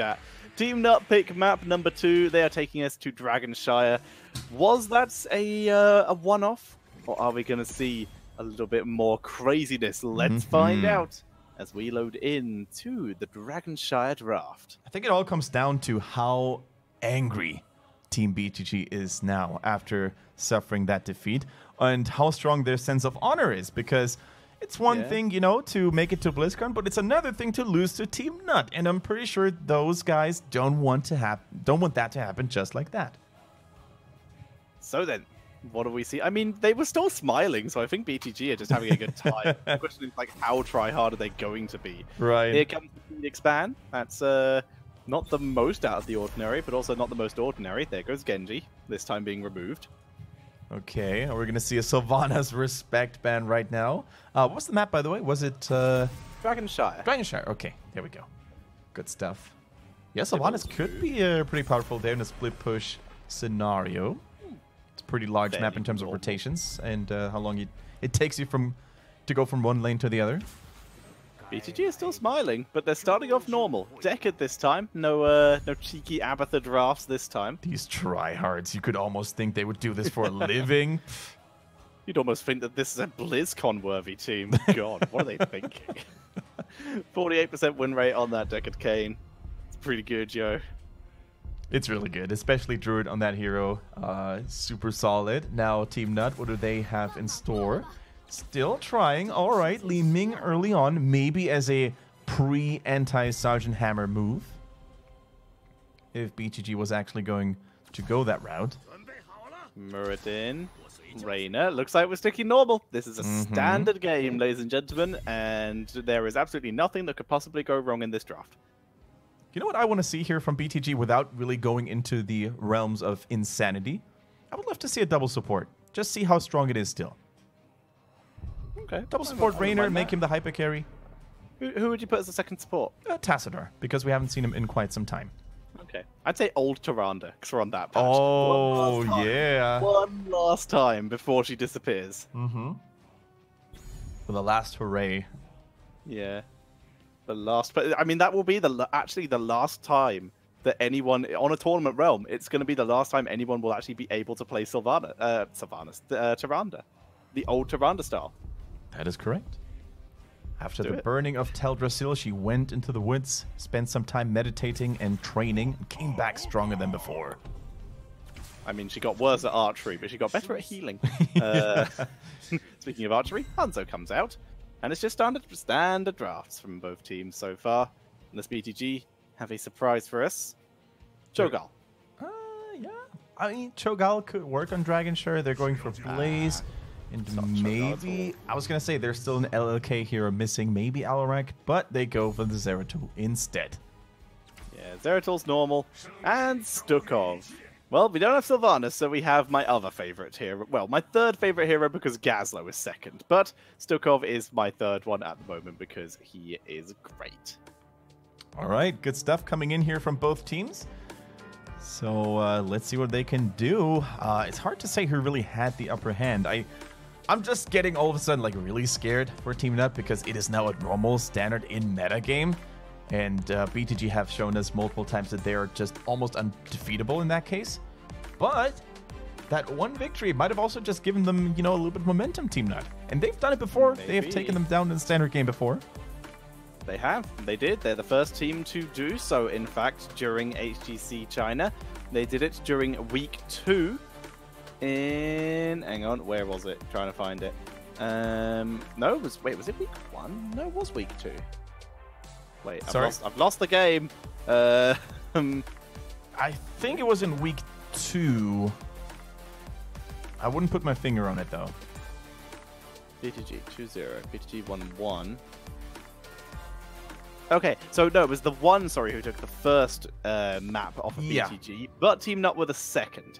chat. TeamNut pick map number 2. They are taking us to Dragonshire. Was that a one-off? Or are we going to see a little bit more craziness? Let's find out as we load in to the Dragonshire draft. I think it all comes down to how angry Team BTG is now after suffering that defeat, and how strong their sense of honor is, because it's one thing, you know, to make it to BlizzCon, but it's another thing to lose to TeamNut, and I'm pretty sure those guys don't want that to happen just like that. So then, what do we see? I mean, they were still smiling, so I think BTG are just having a good time. The question is, like, how try-hard are they going to be? Right. Here comes the expand. That's not the most out of the ordinary, but also not the most ordinary. There goes Genji, this time being removed. Okay, we're going to see a Sylvanas respect ban right now. What was the map, by the way? Was it... Dragonshire. Dragonshire, okay. There we go. Good stuff. Yeah, Sylvanas could be pretty powerful there in a split push scenario. It's a pretty large map in terms of rotations and how long it takes you to go from one lane to the other. BTG is still smiling, but they're starting off normal. Decade this time. No cheeky Abatha drafts this time. These tryhards, you could almost think they would do this for a living. You'd almost think that this is a BlizzCon-worthy team. God, what are they thinking? 48% win rate on that Decade Kane. It's pretty good, yo. It's really good, especially Druid on that hero. Super solid. Now, TeamNut, what do they have in store? Still trying. All right, Li Ming early on, maybe as a pre-anti-Sergeant Hammer move. If BTG was actually going to go that route. Muradin, Reyna. Looks like we're sticking normal. This is a standard game, ladies and gentlemen, and there is absolutely nothing that could possibly go wrong in this draft. You know what I want to see here from BTG without really going into the realms of insanity? I would love to see a double support. Just see how strong it is still. Okay. Double support Raynor, make him the hyper carry. Who would you put as a second support? Tassadar, because we haven't seen him in quite some time. Okay. I'd say old Tyrande, because we're on that patch. Oh, yeah. One last time before she disappears. For the last hooray. Yeah. The last... But I mean, that will be actually the last time that anyone... On a tournament realm, it's going to be the last time anyone will actually be able to play Tyrande. The old Tyrande style. That is correct. After the burning of Teldrassil, she went into the woods, spent some time meditating and training, and came back stronger than before. I mean, she got worse at archery, but she got better at healing. Speaking of archery, Hanzo comes out, and it's just standard drafts from both teams so far. Unless BTG have a surprise for us. Cho'Gall. Yeah. I mean, Cho'Gall could work on Dragonshire. They're going for Blaze. And maybe, I was going to say there's still an LLK hero missing, maybe Alarak, but they go for the Zeratul instead. Yeah, Zeratal's normal. And Stukov. Well, we don't have Sylvanas, so we have my other favorite hero. Well, my third favorite hero because Gazlo is second. But Stukov is my third one at the moment because he is great. All right, good stuff coming in here from both teams. So let's see what they can do. It's hard to say who really had the upper hand. I'm just getting all of a sudden like really scared for TeamNut because it is now a normal standard in meta game. And BTG have shown us multiple times that they are just almost undefeatable in that case. But that one victory might have also just given them, you know, a little bit of momentum, TeamNut. And they've done it before. Maybe. They have taken them down in the standard game before. They have. They did. They're the first team to do so, in fact, during HGC China. They did it during week 2 in... Hang on, where was it? Trying to find it. No, was it week 1? No, it was week 2. Wait, I've lost the game. I think it was in week 2. I wouldn't put my finger on it, though. BTG 2-0. BTG 1-1. Okay, so no, it was the one, who took the first map off of BTG, but TeamNut were the second.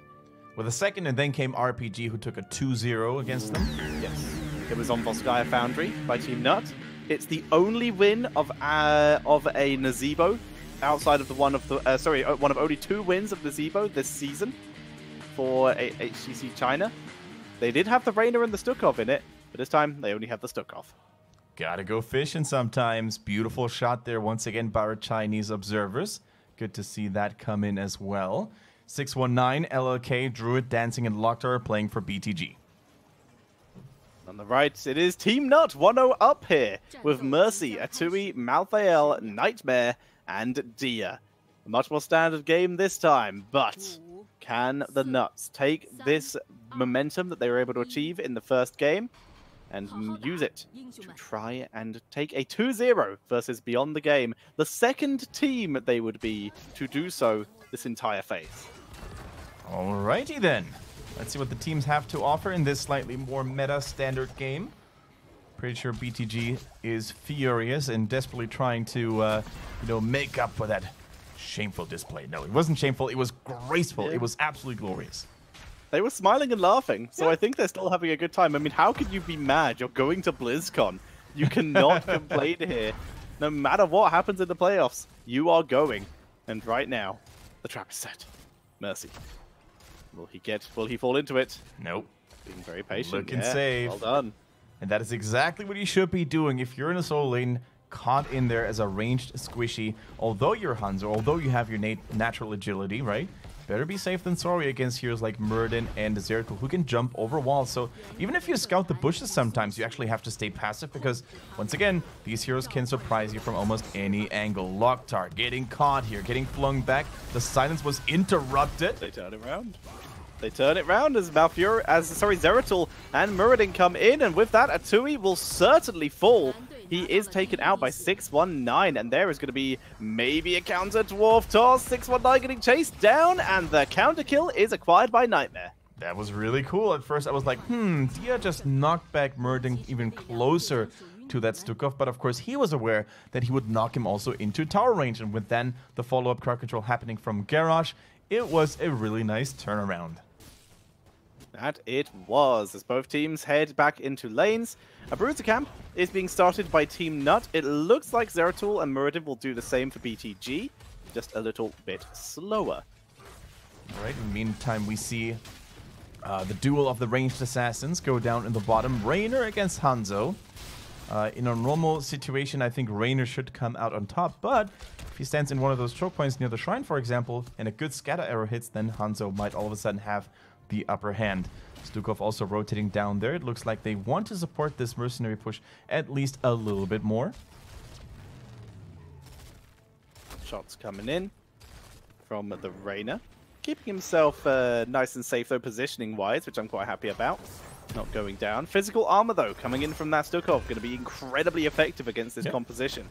With a second, and then came RPG, who took a 2-0 against them. Yes, it was on Volskaya Foundry by TeamNut. It's the only win of a Nazebo outside of the one of only 2 wins of Nazebo this season for HGC China. They did have the Reyna and the Stukov in it, but this time they only have the Stukov. Gotta go fishing sometimes. Beautiful shot there once again by our Chinese observers. Good to see that come in as well. 619, LLK, Druid, Dancing, and Locktar are playing for BTG. On the right, it is TeamNut 1-0 up here with Mercy, Atui, Malthael, Nightmare, and Dia. A much more standard game this time, but can the Nuts take this momentum that they were able to achieve in the first game and use it to try and take a 2-0 versus Beyond the Game, the second team they would be to do so this entire phase? Alrighty then. Let's see what the teams have to offer in this slightly more meta standard game. Pretty sure BTG is furious and desperately trying to, make up for that shameful display. No, it wasn't shameful. It was graceful. Yeah. It was absolutely glorious. They were smiling and laughing, so I think they're still having a good time. I mean, how could you be mad? You're going to BlizzCon. You cannot complain here. No matter what happens in the playoffs, you are going. And right now, the trap is set. Mercy. Will he fall into it? Nope. Being very patient. Looking safe. Well done. And that is exactly what you should be doing if you're in a solo lane, caught in there as a ranged squishy. Although you're Hanzo, although you have your natural agility, right? Better be safe than sorry against heroes like Muradin and Zeratul, who can jump over walls. So even if you scout the bushes sometimes, you actually have to stay passive because, once again, these heroes can surprise you from almost any angle. Locktar getting caught here, getting flung back. The silence was interrupted. They turn it around. They turn it round as Zeratul and Muradin come in, and with that, Atui will certainly fall. He is taken out by 619, and there is going to be maybe a counter dwarf toss. 619 getting chased down, and the counter kill is acquired by Nightmare. That was really cool. At first, I was like, Dia just knocked back Muradin even closer to that Stukov, but of course he was aware that he would knock him also into tower range, and with then the follow-up crowd control happening from Garrosh, it was a really nice turnaround. That it was, as both teams head back into lanes. A Bruiser camp is being started by TeamNut. It looks like Zeratul and Muradin will do the same for BTG, just a little bit slower. All right, in the meantime, we see the duel of the ranged assassins go down in the bottom. Raynor against Hanzo. In a normal situation, I think Raynor should come out on top, but if he stands in one of those choke points near the shrine, for example, and a good scatter arrow hits, then Hanzo might all of a sudden have the upper hand. Stukov also rotating down there. It looks like they want to support this mercenary push at least a little bit more. Shots coming in from the Raynor. Keeping himself nice and safe though, positioning-wise, which I'm quite happy about. Not going down. Physical armor though, coming in from that Stukov, going to be incredibly effective against this composition.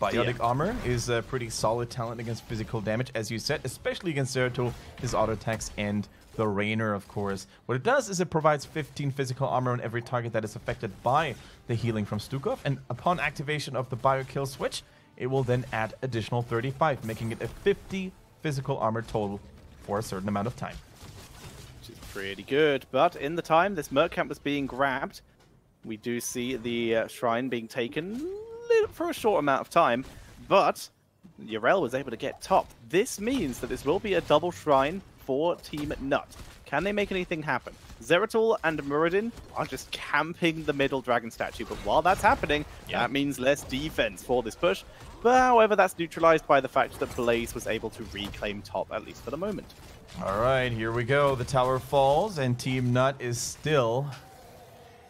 Biotic armor is a pretty solid talent against physical damage, as you said, especially against Zeratul, his auto attacks, and the Raynor, of course. What it does is it provides 15 physical armor on every target that is affected by the healing from Stukov, and upon activation of the bio kill switch, it will then add additional 35, making it a 50 physical armor total for a certain amount of time. Which is pretty good, but in the time this Merc camp was being grabbed, we do see the shrine being taken for a short amount of time, but Yrel was able to get top. This means that this will be a double shrine for TeamNut. Can they make anything happen? Zeratul and Muradin are just camping the middle dragon statue, but while that's happening, that means less defense for this push. But however, that's neutralized by the fact that Blaze was able to reclaim top, at least for the moment. All right, here we go. The tower falls, and TeamNut is still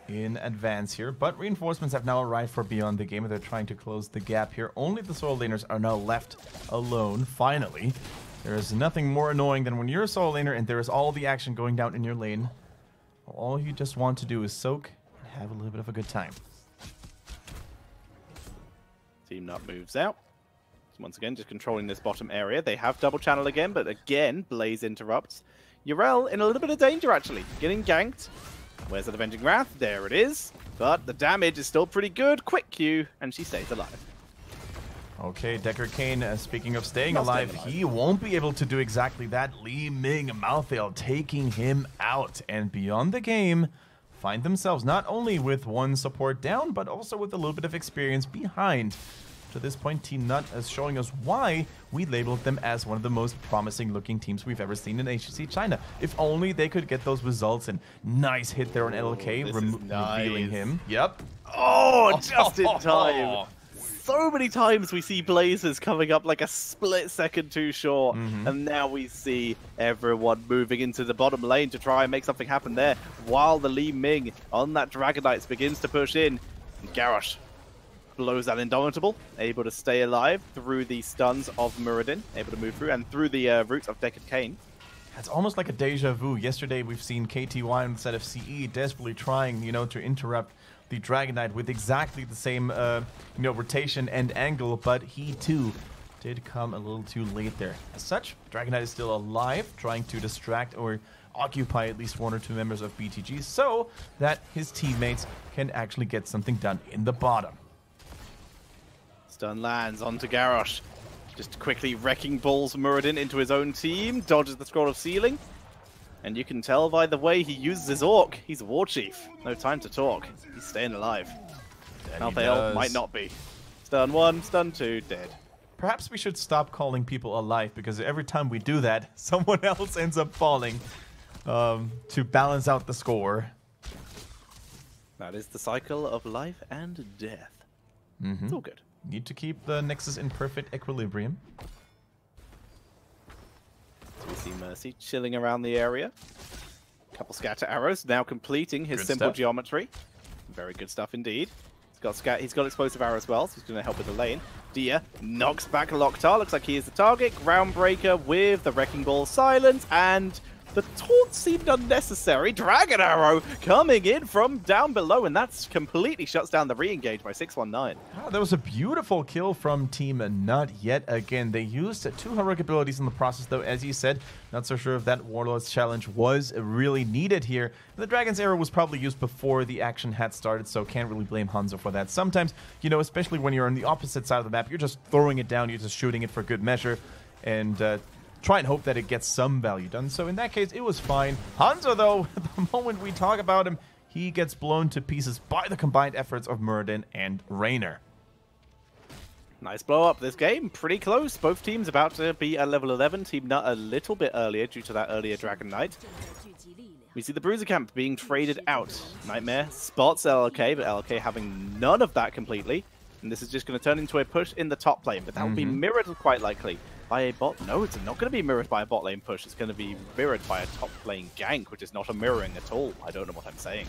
in advance here, but reinforcements have now arrived for Beyond the Game, and they're trying to close the gap here. Only the solo laners are now left alone, finally. There is nothing more annoying than when you're a solo laner and there is all the action going down in your lane. All you just want to do is soak and have a little bit of a good time. TeamNut moves out. Once again, just controlling this bottom area. They have double channel again, but again, Blaze interrupts. Yrel in a little bit of danger, actually. Getting ganked. Where's the Avenging Wrath? There it is. But the damage is still pretty good. Quick Q, and she stays alive. Okay, Decker Kane, speaking of staying alive, he won't be able to do exactly that. Li Ming, Malthael taking him out. And Beyond the Game find themselves not only with one support down, but also with a little bit of experience behind. To this point, TeamNut is showing us why we labeled them as one of the most promising looking teams we've ever seen in HGC China. If only they could get those results, and nice hit there on LLK, revealing him. Yep. Oh, just in time. So many times we see Blazers coming up like a split second too short, and now we see everyone moving into the bottom lane to try and make something happen there, while the Li Ming on that Dragonites begins to push in. And Garrosh blows that Indomitable, able to stay alive through the stuns of Muradin, able to move through, and through the roots of Deckard Cain. It's almost like a deja vu. Yesterday we've seen KTY instead of CE desperately trying, to interrupt the Dragonite with exactly the same, rotation and angle, but he too did come a little too late there. As such, Dragonite is still alive, trying to distract or occupy at least one or two members of BTG so that his teammates can actually get something done in the bottom. Stun lands onto Garrosh. Just quickly wrecking balls Muradin into his own team, dodges the Scroll of Sealing. And you can tell by the way he uses his Orc, he's a War Chief. No time to talk. He's staying alive. Malthael might not be. Stun 1, stun 2, dead. Perhaps we should stop calling people alive, because every time we do that, someone else ends up falling to balance out the score. That is the cycle of life and death. It's all good. Need to keep the Nexus in perfect equilibrium. So we see Mercy chilling around the area. Couple scatter arrows, now completing his simple geometry. Very good stuff indeed. He's got explosive arrow as well, so he's going to help with the lane. Dia knocks back Loktar, looks like he is the target. Groundbreaker with the Wrecking Ball silence, and the taunt seemed unnecessary. Dragon Arrow coming in from down below, and that's completely shuts down the re-engage by 619. Oh, that was a beautiful kill from TeamNut yet again. They used 2 heroic abilities in the process, though, as you said. Not so sure if that Warlord's challenge was really needed here. The Dragon's Arrow was probably used before the action had started, so can't really blame Hanzo for that. Sometimes, especially when you're on the opposite side of the map, you're just throwing it down, you're just shooting it for good measure, and try and hope that it gets some value done. So in that case, it was fine. Hanzo, though, the moment we talk about him, he gets blown to pieces by the combined efforts of Muradin and Raynor. Nice blow up this game. Pretty close. Both teams about to be at level 11. TeamNut a little bit earlier due to that earlier Dragon Knight. We see the Bruiser Camp being traded out. Nightmare spots LLK, but LLK having none of that completely. And this is just going to turn into a push in the top lane, but that will be mirrored quite likely by a bot. No, it's not going to be mirrored by a bot lane push. It's going to be mirrored by a top lane gank, which is not a mirroring at all. I don't know what I'm saying.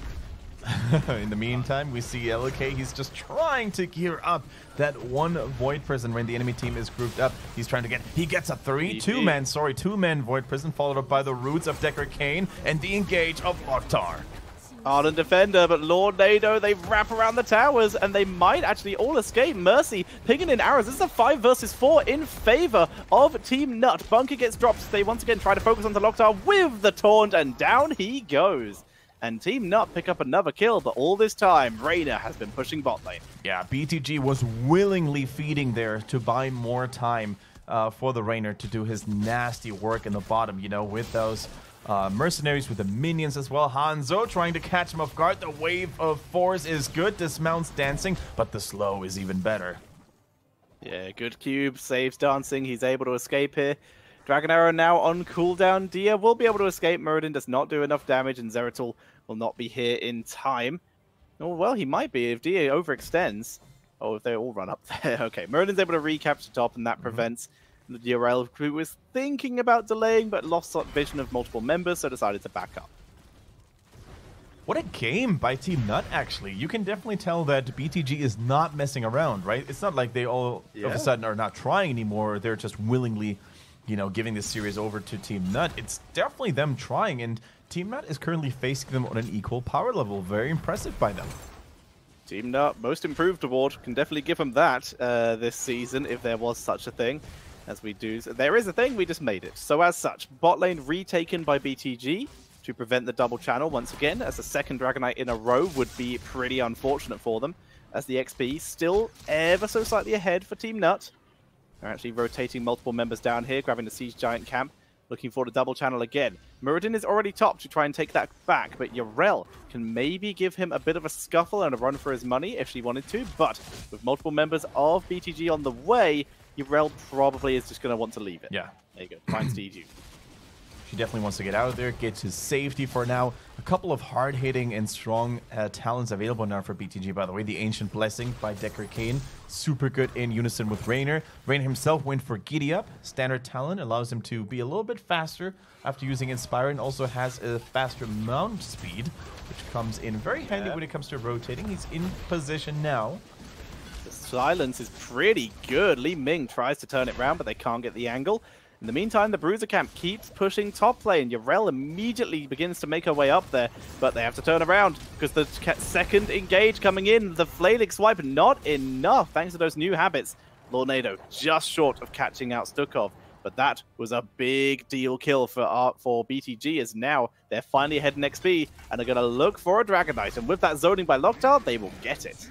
In the meantime, we see LK. He's just trying to gear up that one Void Prison when the enemy team is grouped up. He's trying to he gets a two-man Void Prison, followed up by the roots of Deckard Cain and the engage of Loktar. Ardent Defender, but Lord Nado, they wrap around the towers, and they might actually all escape. Mercy pinging in arrows. This is a 5 versus 4 in favor of TeamNut. Bunker gets dropped. They once again try to focus onto Loktar with the taunt, and down he goes. And TeamNut pick up another kill, but all this time, Raynor has been pushing bot lane. Yeah, BTG was willingly feeding there to buy more time for the Raynor to do his nasty work in the bottom, with those mercenaries, with the minions as well. Hanzo trying to catch him off guard. The wave of force is good. Dismounts dancing, but the slow is even better. Yeah, good cube. Saves dancing. He's able to escape here. Dragon Arrow now on cooldown. Dia will be able to escape. Muradin does not do enough damage, and Zeratul will not be here in time. Oh, well, he might be if Dia overextends. Oh, if they all run up there. Okay, Muradin's able to recapture top, and that prevents the DRL, who was thinking about delaying, but lost vision of multiple members, so decided to back up. What a game by TeamNut, actually. You can definitely tell that BTG is not messing around, right? It's not like they all of a sudden are not trying anymore. They're just willingly, giving this series over to TeamNut. It's definitely them trying, and TeamNut is currently facing them on an equal power level. Very impressive by them. TeamNut, most improved award. Can definitely give them that this season, if there was such a thing. As we do. There is a thing, we just made it. So as such, bot lane retaken by BTG to prevent the double channel once again, as a second Dragonite in a row would be pretty unfortunate for them, as the XP still ever so slightly ahead for TeamNut. They're actually rotating multiple members down here, grabbing the Siege Giant camp, looking for the double channel again. Muradin is already top to try and take that back, but Yrel can maybe give him a bit of a scuffle and a run for his money if she wanted to, but with multiple members of BTG on the way, Yrel probably is just going to want to leave it. Yeah. There you go. Finds DG. She definitely wants to get out of there, get to safety for now. A couple of hard-hitting and strong talents available now for BTG, by the way. The Ancient Blessing by Decker Kane, super good in unison with Raynor. Raynor himself went for Giddy Up. Standard talent allows him to be a little bit faster after using Inspire, and also has a faster mount speed, which comes in very handy when it comes to rotating. He's in position now. The silence is pretty good. Li Ming tries to turn it around, but they can't get the angle. In the meantime, the Bruiser camp keeps pushing top lane. Yarel immediately begins to make her way up there, but they have to turn around because the second engage coming in. The flailing swipe, not enough thanks to those new habits. Lornado just short of catching out Stukov, but that was a big deal kill for BTG, as now they're finally ahead in XP and are going to look for a Dragon Knight. And with that zoning by Locktar, they will get it.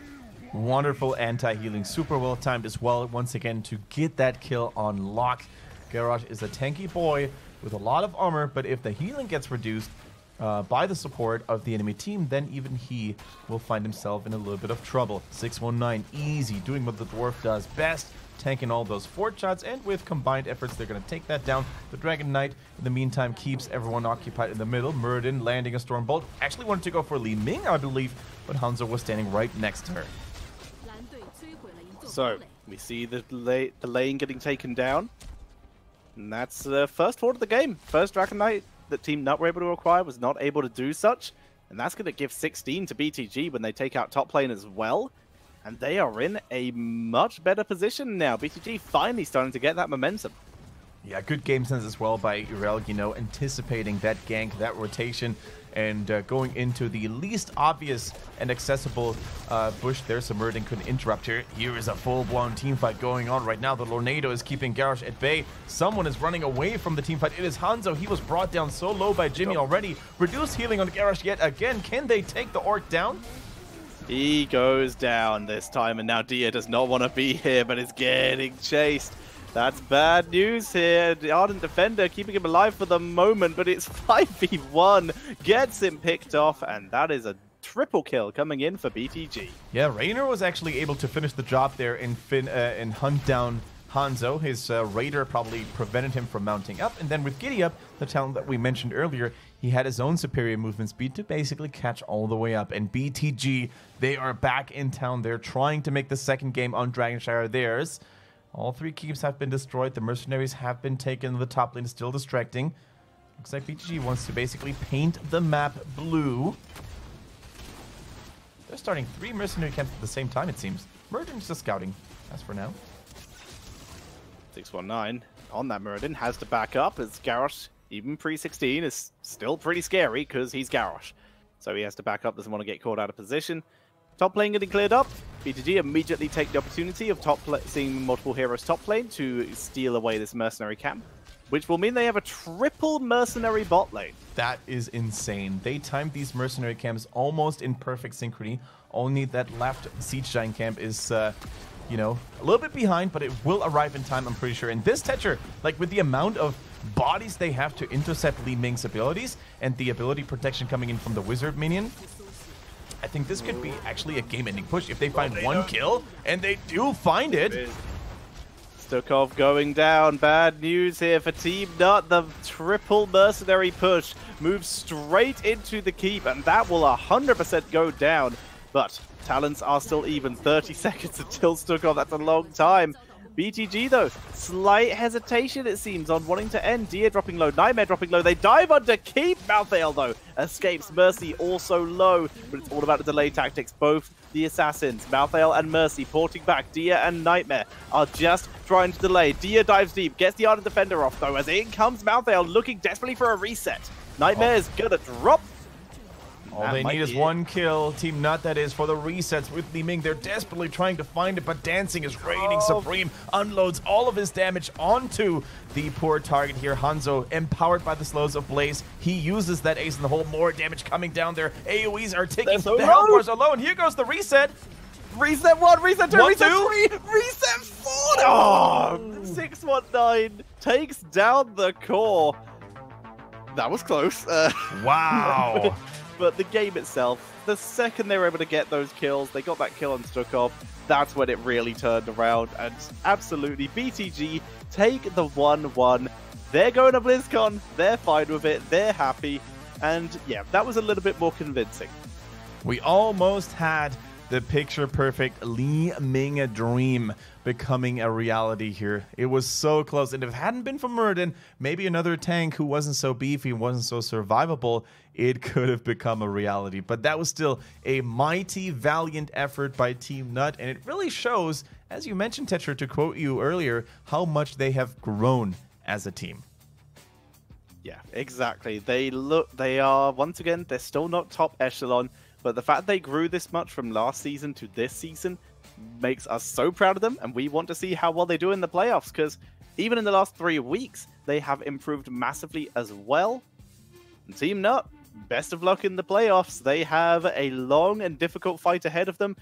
Wonderful anti-healing, super well timed as well, once again, to get that kill on lock. Garrosh is a tanky boy with a lot of armor, but if the healing gets reduced by the support of the enemy team, then even he will find himself in a little bit of trouble. 619, easy, doing what the dwarf does best, tanking all those fort shots, and with combined efforts, they're going to take that down. The Dragon Knight, in the meantime, keeps everyone occupied in the middle. Muradin landing a Stormbolt. Actually wanted to go for Li Ming, I believe, but Hanzo was standing right next to her. So, we see the lane getting taken down. And that's the first fort of the game. First Dragon Knight that TeamNut were able to acquire was not able to do such. And that's going to give 16 to BTG when they take out top lane as well. And they are in a much better position now. BTG finally starting to get that momentum. Yeah, good game sense as well by Irel, you know, anticipating that gank, that rotation, and going into the least obvious and accessible bush there. So Muradin couldn't interrupt here. Here is a full-blown teamfight going on right now. The Lornado is keeping Garrosh at bay. Someone is running away from the teamfight. It is Hanzo. He was brought down so low by Jimmy already. Reduced healing on Garrosh yet again. Can they take the Orc down? He goes down this time, and now Dia does not want to be here, but is getting chased. That's bad news here. The Ardent Defender keeping him alive for the moment, but it's 5v1. Gets him picked off, and that is a triple kill coming in for BTG. Yeah, Raynor was actually able to finish the job there and hunt down Hanzo. His Raider probably prevented him from mounting up. And then with Giddy Up, the talent that we mentioned earlier, he had his own superior movement speed to basically catch all the way up. And BTG, they are back in town. They're trying to make the second game on Dragonshire theirs. All three keeps have been destroyed. The mercenaries have been taken. The top lane is still distracting. Looks like BTG wants to basically paint the map blue. They're starting 3 mercenary camps at the same time, it seems. Muradin's just scouting, as for now. 619 on that Muradin has to back up, as Garrosh, even pre-16, is still pretty scary because he's Garrosh. So he has to back up, doesn't want to get caught out of position. Top lane getting cleared up. BTG immediately take the opportunity of seeing multiple heroes top lane to steal away this mercenary camp, which will mean they have a triple mercenary bot lane. That is insane. They timed these mercenary camps almost in perfect synchrony. Only that left Siege Giant camp is, you know, a little bit behind, but it will arrive in time, I'm pretty sure. And this Tetcher, like with the amount of bodies they have to intercept Li Ming's abilities and the ability protection coming in from the wizard minion, I think this could be actually a game-ending push if they find one kill, and they do find it. Stukov going down. Bad news here for TeamNut. The triple mercenary push moves straight into the keep, and that will 100% go down. But talents are still even. 30 seconds until Stukov. That's a long time. BTG, though, slight hesitation, it seems, on wanting to end. Dia dropping low, Nightmare dropping low. They dive under keep. Malthael, though, escapes. Mercy also low, but it's all about the delay tactics. Both the assassins, Malthael and Mercy, porting back. Dia and Nightmare are just trying to delay. Dia dives deep, gets the Ardent Defender off, though, as in comes Malthael, looking desperately for a reset. Nightmare is gonna drop. All they need is one kill. TeamNut, that is, for the resets with Li Ming. They're desperately trying to find it, but Dancing is reigning supreme. Unloads all of his damage onto the poor target here. Hanzo, empowered by the slows of Blaze. He uses that ace in the hole. More damage coming down there. AoEs are taking the health bars alone. Here goes the reset. Reset 1, reset 2, reset 3, reset 4. Oh, 619 takes down the core. That was close. Wow. But the game itself, the second they were able to get those kills, they got that kill on Stukov, that's when it really turned around. And absolutely, BTG take the 1-1 they're going to BlizzCon. They're fine with it. They're happy. And yeah, that was a little bit more convincing. We almost had the picture-perfect Li Ming dream becoming a reality here. It was so close, and if it hadn't been for Murden, maybe another tank who wasn't so beefy, wasn't so survivable, it could have become a reality. But that was still a mighty, valiant effort by TeamNut, and it really shows, as you mentioned, Tetra, to quote you earlier, how much they have grown as a team. Yeah, exactly. They are, once again, they're still not top echelon, but the fact they grew this much from last season to this season makes us so proud of them, and we want to see how well they do in the playoffs, because even in the last 3 weeks, they have improved massively as well. And TeamNut, best of luck in the playoffs. They have a long and difficult fight ahead of them.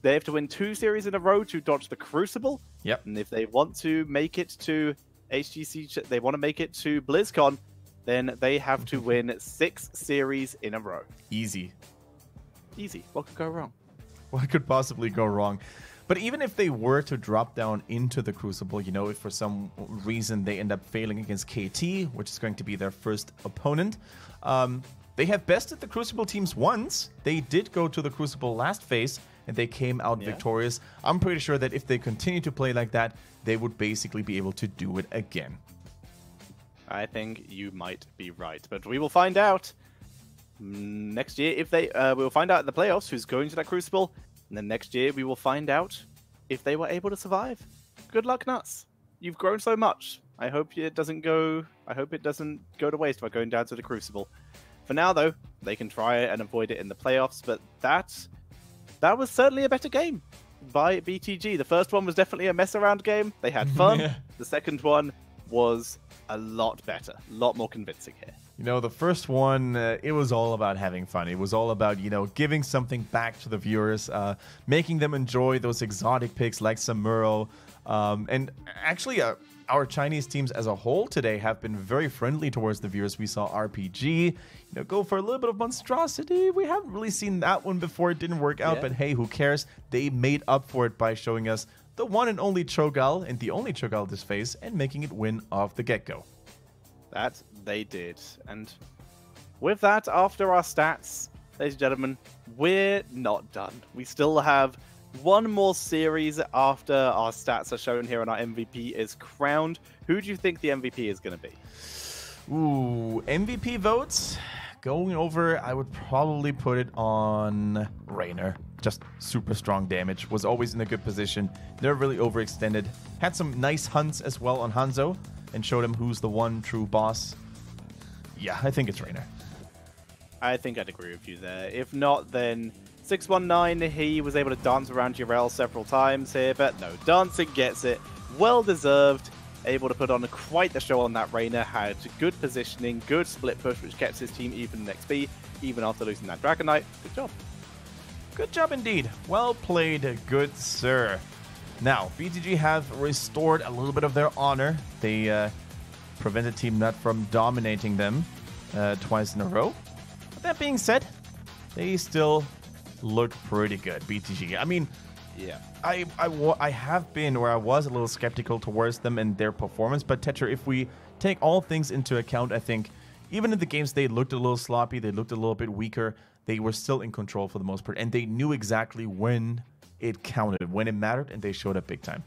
They have to win 2 series in a row to dodge the Crucible. Yep. And if they want to make it to HGC, they want to make it to BlizzCon, then they have to win 6 series in a row. Easy. Easy. What could go wrong? What could possibly go wrong? But even if they were to drop down into the Crucible, you know, if for some reason they end up failing against KT, which is going to be their first opponent, they have bested the Crucible teams once. They did go to the Crucible last phase, and they came out victorious. I'm pretty sure that if they continue to play like that, they would basically be able to do it again. I think you might be right, but we will find out next year if they we'll find out in the playoffs who's going to that Crucible, and then next year we will find out if they were able to survive. Good luck, Nuts. You've grown so much. I hope it doesn't go to waste by going down to the Crucible. For now though, they can try and avoid it in the playoffs, but that was certainly a better game by BTG. The first one was definitely a mess around game. They had fun. The second one was a lot better, a lot more convincing here. You know, the first one, it was all about having fun. It was all about, you know, giving something back to the viewers, making them enjoy those exotic picks like Samuro. And actually, our Chinese teams as a whole today have been very friendly towards the viewers. We saw RPG, you know, go for a little bit of monstrosity. We haven't really seen that one before. It didn't work out, but hey, who cares? They made up for it by showing us the one and only Cho'Gall, and the only Cho'Gall this phase, and making it win off the get-go. That they did. And with that, after our stats, ladies and gentlemen, we're not done. We still have one more series after our stats are shown here and our MVP is crowned. Who do you think the MVP is going to be? Ooh, MVP votes? Going over, I would probably put it on Raynor. Just super strong damage. Was always in a good position. Never really overextended. Had some nice hunts as well on Hanzo, and showed him who's the one true boss. Yeah, I think it's Raynor. I think I'd agree with you there. If not, then 619, he was able to dance around Jarell several times here, but no, Dancing gets it. Well deserved. Able to put on quite the show on that Raynor. Had good positioning, good split push, which kept his team even in XP, even after losing that Dragon Knight. Good job. Good job indeed. Well played, good sir. Now, BTG have restored a little bit of their honor. They prevented TeamNut from dominating them twice in a row. But that being said, they still look pretty good, BTG. I mean, yeah, I have been, or I was a little skeptical towards them and their performance, but Tetra, if we take all things into account, I think even in the games they looked a little sloppy, they looked a little bit weaker, they were still in control for the most part, and they knew exactly when it counted, when it mattered, and they showed up big time.